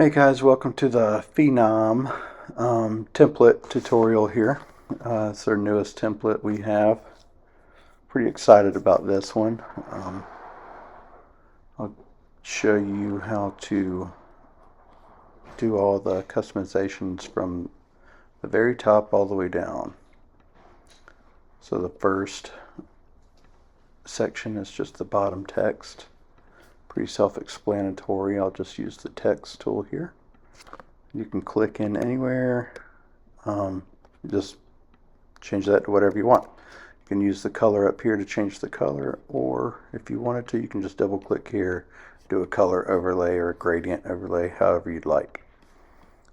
Hey guys, welcome to the PHENOM template tutorial here. It's our newest template we have. Pretty excited about this one. I'll show you how to do all the customizations from the very top all the way down. So the first section is just the bottom text. Pretty self-explanatory. I'll just use the text tool here. You can click in anywhere. Just change that to whatever you want. You can use the color up here to change the color, or if you wanted to, you can just double click here, do a color overlay or a gradient overlay, however you'd like.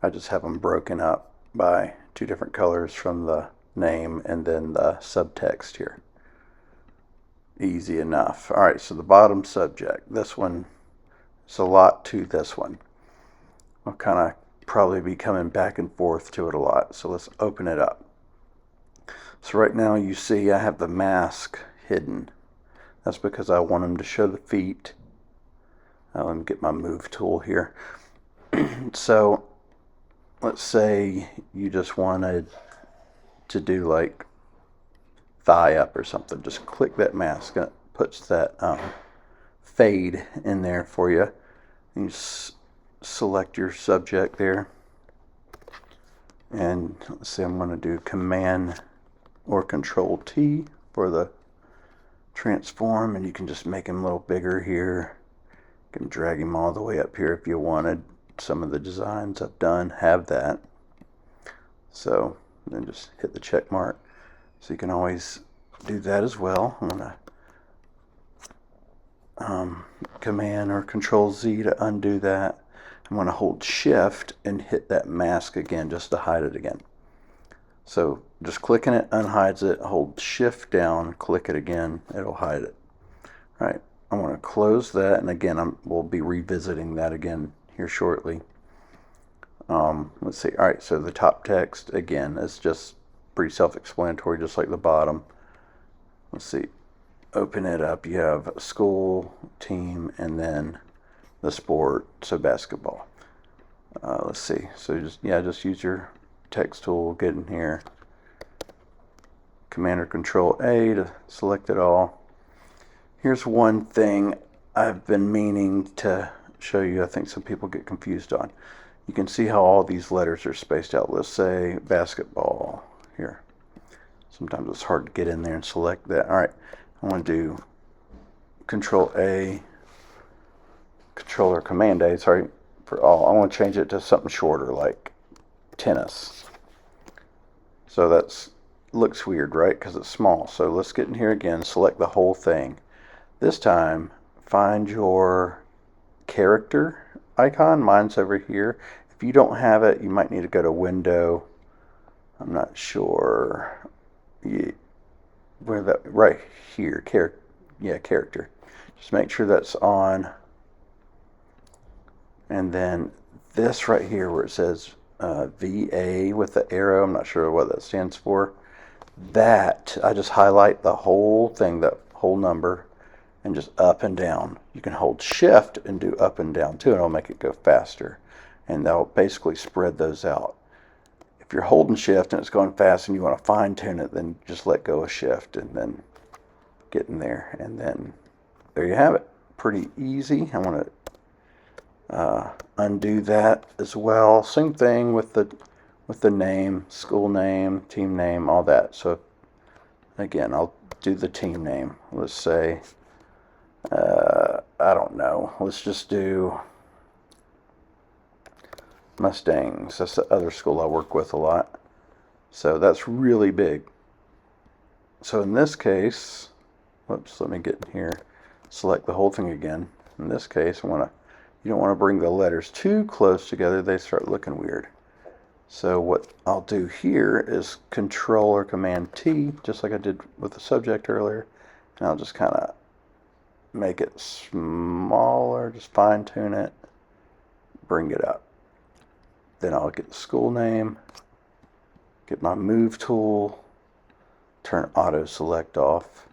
I just have them broken up by two different colors from the name and then the subtext here. Easy enough. Alright, so the bottom subject. This one is a lot to this one. I'll kind of probably be coming back and forth to it a lot. So let's open it up. So right now you see I have the mask hidden. That's because I want them to show the feet. Let me get my move tool here. So let's say you just wanted to do like thigh up or something. Just click that mask and it puts that fade in there for you. And you select your subject there. And let's say I'm going to do Command or Control T for the transform, and you can just make him a little bigger here. You can drag him all the way up here if you wanted. Some of the designs I've done have that. So then just hit the check mark. So you can always do that as well. I'm going to Command or Control Z to undo that. I'm going to hold Shift and hit that mask again just to hide it again. So just clicking it unhides it. Hold Shift down, click it again, it'll hide it. All right, I'm going to close that, and again we'll be revisiting that again here shortly. Let's see. All right, so the top text again is just pretty self-explanatory, just like the bottom. Let's see. Open it up. You have school, team, and then the sport, so basketball. Let's see. So just use your text tool, get in here, Command or Control A to select it all. Here's one thing I've been meaning to show you. I think some people get confused on. You can see how all these letters are spaced out. Let's say basketball here. Sometimes it's hard to get in there and select that. All right, I want to do Control A, Control or Command A, sorry, for all. I want to change it to something shorter like tennis. So that's looks weird, right? Because it's small. So let's get in here again, select the whole thing. This time, find your character icon. Mine's over here. If you don't have it, you might need to go to Window. I'm not sure where that, right here, character. Just make sure that's on. And then this right here where it says VA with the arrow, I'm not sure what that stands for. That, I just highlight the whole thing, that whole number, and just up and down. You can hold Shift and do up and down too, and it'll make it go faster. And that'll basically spread those out. If you're holding Shift and it's going fast and you want to fine tune it, then just let go of Shift and then get in there. And then there you have it. Pretty easy. I want to undo that as well. Same thing with the name, school name, team name, all that. So again, I'll do the team name. Let's say, I don't know. Let's just do Mustangs. That's the other school I work with a lot. So that's really big. So in this case, whoops, let me get in here. Select the whole thing again. In this case, you don't want to bring the letters too close together. They start looking weird. So what I'll do here is Control or Command T, just like I did with the subject earlier. And I'll just kind of make it smaller, just fine tune it, bring it up. Then I'll get the school name, get my move tool, turn auto select off,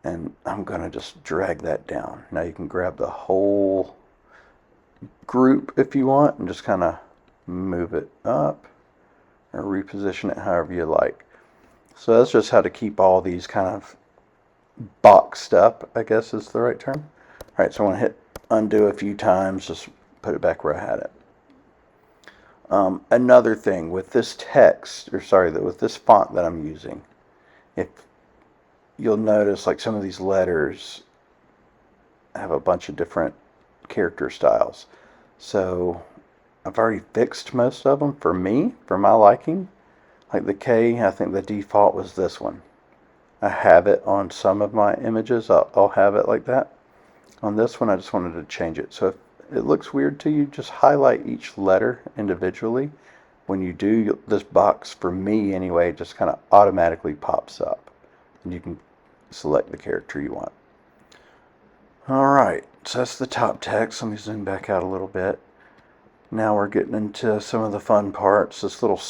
and I'm going to just drag that down. Now you can grab the whole group if you want, and just kind of move it up or reposition it however you like. So that's just how to keep all these kind of boxed up, I guess is the right term. All right, so I want to hit undo a few times, just put it back where I had it. Another thing with this text, or sorry, with this font that I'm using, if you'll notice like some of these letters have a bunch of different character styles. So I've already fixed most of them for me, for my liking. Like the K, I think the default was this one. I have it on some of my images. I'll have it like that. On this one, I just wanted to change it. So if it looks weird to you, just highlight each letter individually. When you do, this box, for me anyway, just kind of automatically pops up. And you can select the character you want. Alright, so that's the top text. Let me zoom back out a little bit. Now we're getting into some of the fun parts. This little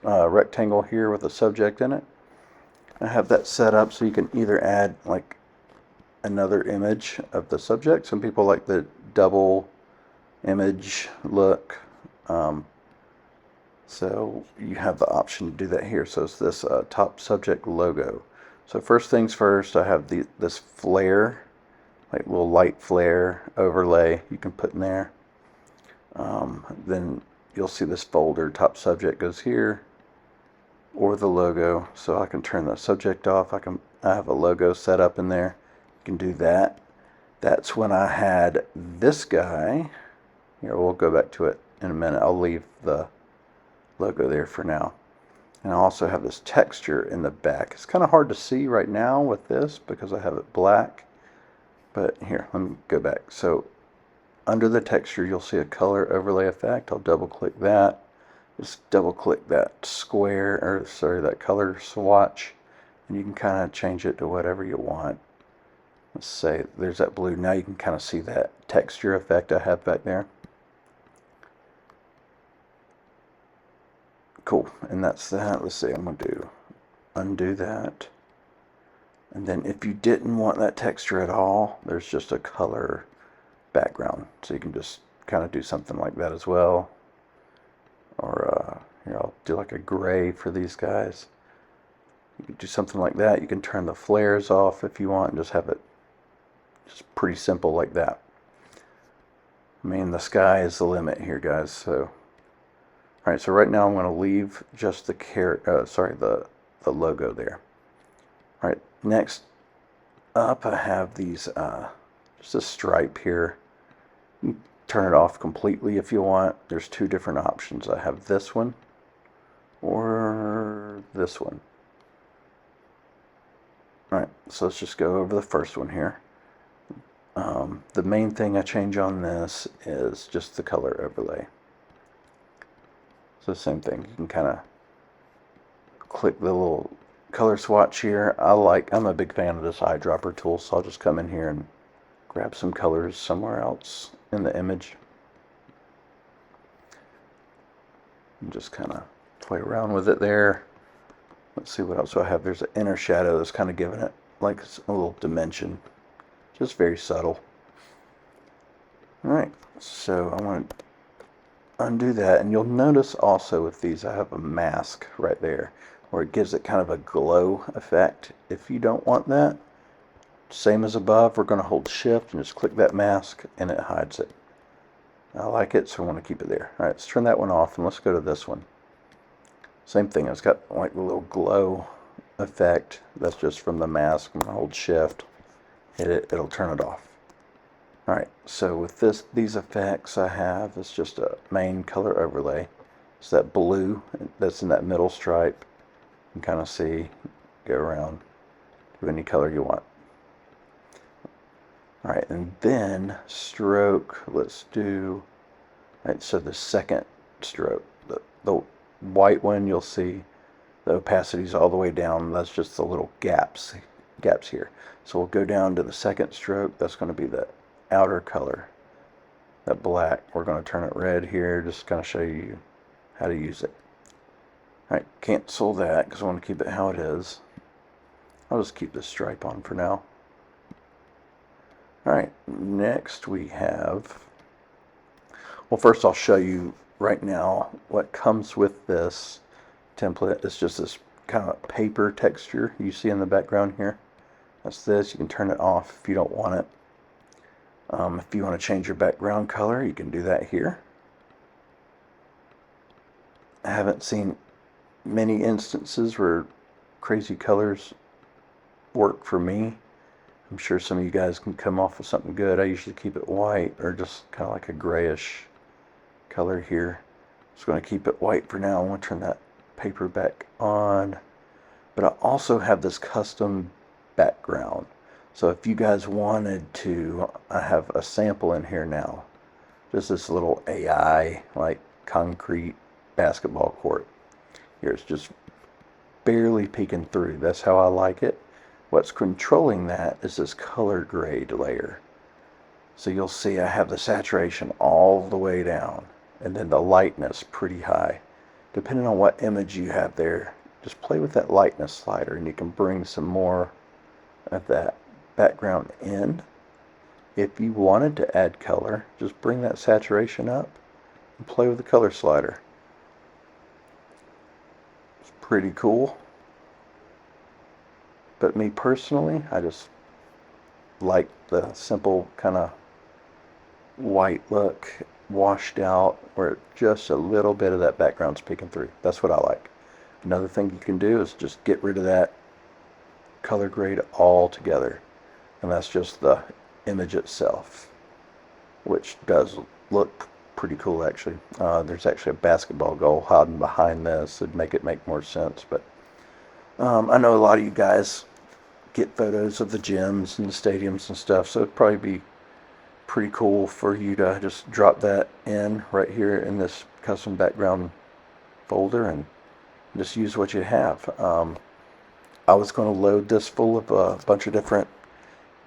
rectangle here with a subject in it. I have that set up so you can either add like another image of the subject. Some people like the double image look. So you have the option to do that here. So it's this top subject logo. So first things first, I have this flare, like little light flare overlay you can put in there. Then you'll see this folder, top subject goes here, or the logo. So I can turn the subject off. I have a logo set up in there. You can do that. That's when I had this guy. Here, we'll go back to it in a minute. I'll leave the logo there for now. And I also have this texture in the back. It's kind of hard to see right now with this because I have it black. But here, let me go back. So under the texture, you'll see a color overlay effect. I'll double click that. Just double click that square, or sorry, that color swatch. And you can kind of change it to whatever you want. Let's say there's that blue. Now you can kind of see that texture effect I have back there. Cool, and that's that. Let's see, I'm going to undo that. And then if you didn't want that texture at all, there's just a color background. So you can just kind of do something like that as well. Or here, I'll do like a gray for these guys. You can do something like that. You can turn the flares off if you want and just have it just pretty simple like that. I mean, the sky is the limit here, guys. So, all right. So right now I'm going to leave just the logo there. All right. Next up, I have these just a stripe here. You can turn it off completely if you want. There's two different options. I have this one or this one. All right. So let's just go over the first one here. The main thing I change on this is just the color overlay. So same thing, you can kind of click the little color swatch here. I'm a big fan of this eyedropper tool, so I'll just come in here and grab some colors somewhere else in the image. And just kind of play around with it there. Let's see what else do I have. There's an inner shadow that's kind of giving it like a little dimension. Just very subtle. Alright, so I want to undo that, and you'll notice also with these I have a mask right there where it gives it kind of a glow effect. If you don't want that, same as above, we're going to hold shift and just click that mask and it hides it. I like it, so I want to keep it there. Alright, let's turn that one off and let's go to this one. Same thing, it's got like a little glow effect. That's just from the mask. I'm going to hold shift, hit it, it'll turn it off. Alright, so with these effects I have, it's just a main color overlay. It's that blue that's in that middle stripe. You can kind of see, go around, do any color you want. Alright, and then stroke, let's do, alright, so the second stroke, the white one, you'll see the opacity's all the way down. That's just the little gaps here. So we'll go down to the second stroke. That's going to be the outer color, that black. We're going to turn it red here, just kind of show you how to use it. Alright, cancel that because I want to keep it how it is. I'll just keep this stripe on for now. Alright, next we have Well, first I'll show you right now what comes with this template. It's just this kind of paper texture you see in the background here. That's this. You can turn it off if you don't want it. If you want to change your background color, you can do that here. I haven't seen many instances where crazy colors work for me. I'm sure some of you guys can come off with something good. I usually keep it white or just kind of like a grayish color here. Just going to keep it white for now. I'm going to turn that paper back on. But I also have this custom background. So if you guys wanted to, I have a sample in here now. Just this little AI, like concrete basketball court. Here it's just barely peeking through. That's how I like it. What's controlling that is this color grade layer. So you'll see I have the saturation all the way down and then the lightness pretty high. Depending on what image you have there, just play with that lightness slider and you can bring some more of that background in. If you wanted to add color, just bring that saturation up and play with the color slider. It's pretty cool. But me personally, I just like the simple kind of white look, washed out, where just a little bit of that background's peeking through. That's what I like. Another thing you can do is just get rid of that color grade altogether. And that's just the image itself, which does look pretty cool actually. There's actually a basketball goal hiding behind this. It'd make it make more sense, but I know a lot of you guys get photos of the gyms and the stadiums and stuff, so it'd probably be pretty cool for you to just drop that in right here in this custom background folder and just use what you have. I was going to load this full of a bunch of different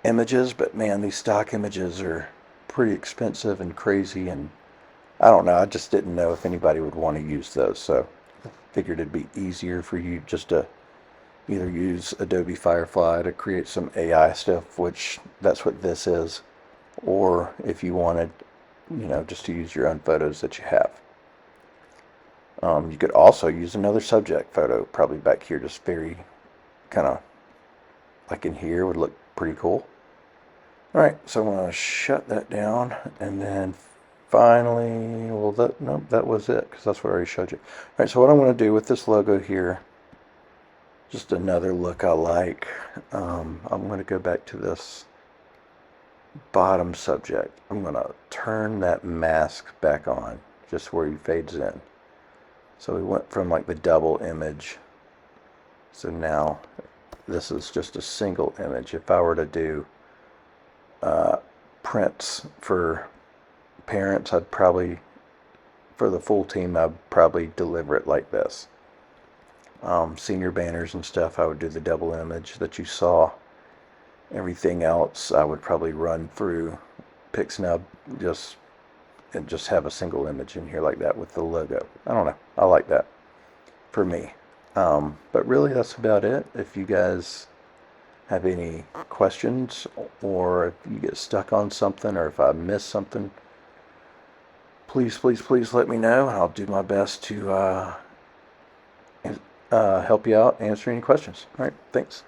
images, but man, these stock images are pretty expensive and crazy, and I don't know, I just didn't know if anybody would want to use those, so I figured it'd be easier for you just to either use Adobe Firefly to create some AI stuff, which that's what this is, or if you wanted, just to use your own photos that you have. You could also use another subject photo, probably back here, just very kind of like in here would look pretty cool. Alright, so I'm going to shut that down, and then finally, well, that was it, because that's what I already showed you. Alright, so what I'm going to do with this logo here, just another look I like, I'm going to go back to this bottom subject. I'm going to turn that mask back on, just where he fades in. So we went from like the double image, so now this is just a single image. If I were to do prints for parents, I'd probably, for the full team, I'd probably deliver it like this. Senior banners and stuff, I would do the double image that you saw. Everything else, I would probably run through PixNub and just have a single image in here like that with the logo. I don't know, I like that for me. But really, that's about it. If you guys have any questions, or if you get stuck on something, or if I missed something, please let me know, and I'll do my best to help you out, answer any questions. All right, thanks.